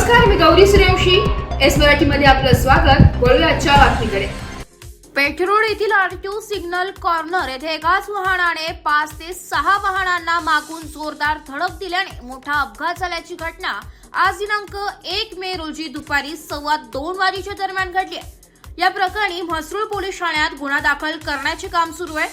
नमस्कार, मी गौरी सूर्यवंशी. एस मराठीमध्ये आपलं स्वागत. वळूया आजच्या बातमीकडे. पेठरोड येथील आरटीओ सिग्नल कॉर्नर येथे एकाच वाहनाने 5 ते 6 वाहनांना मागून जोरदार धडक दिल्याने मोठा अपघात झाल्याची घटना आज दिनांक 1 मे रोजी दुपारी 2:15 वाजेच्या दरम्यान घडली आहे. या प्रकरणी म्हसरूळ पोलीस ठाण्यात गुन्हा दाखल करण्याचे काम सुरू आहे.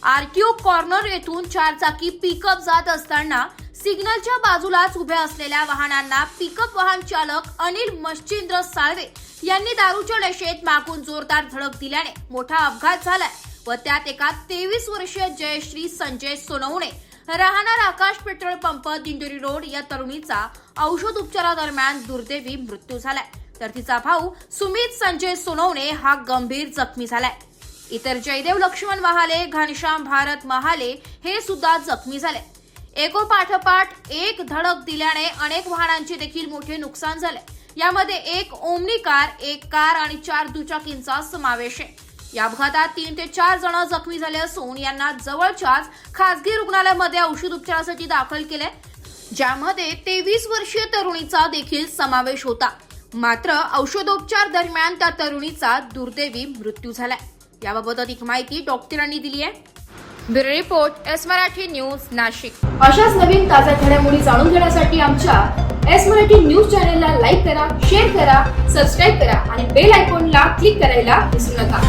आरटीओ कॉर्नर येथून 4 चाकी पिकअप जात असताना सिग्नलच्या बाजूलाच उभ्या असलेल्या वाहनांना पिकअप वाहन चालक अनिल मच्छिंद्र साळवे यांनी दारूच्या नशेत मागून जोरदार धडक दिल्याने मोठा अपघात झालाय व त्यात एका 23 वर्षीय जयश्री संजय सोनवणे राहणार आकाश पेट्रोल पंप दिंडोरी रोड या तरुणीचा औषध उपचारादरम्यान दुर्दैवी मृत्यू झालाय, तर तिचा भाऊ सुमित संजय सोनवणे हा गंभीर जखमी झालाय. इतर जयदेव लक्ष्मण महाले, घनश्याम भारत महाले हे सुद्धा जखमी झाले. एकोपाठोपाठ एक धडक दिल्याने अनेक वाहनांचे देखील मोठे नुकसान झाले. यामध्ये एक ओमनी कार, एक कार आणि 4 दुचाकींचा समावेश आहे. या अपघातात 3 ते 4 जण जखमी झाले असून यांना जवळच्याच खासगी रुग्णालयामध्ये औषध उपचारासाठी दाखल केले, ज्यामध्ये 23 वर्षीय तरुणीचा देखील समावेश होता. मात्र औषधोपचार दरम्यान त्या तरुणीचा दुर्दैवी मृत्यू झालाय. याबाबत अधिक माहिती डॉक्टरांनी दिली आहे. Bureau report, S Marathi news, Nashik. अशाच नवीन ताज्या घडामोडी जाणून घेण्यासाठी आमच्या एस मराठी न्यूज चॅनलला लाईक करा, शेअर करा, सबस्क्राईब करा आणि बेल आयकॉनला क्लिक करायला विसरू नका.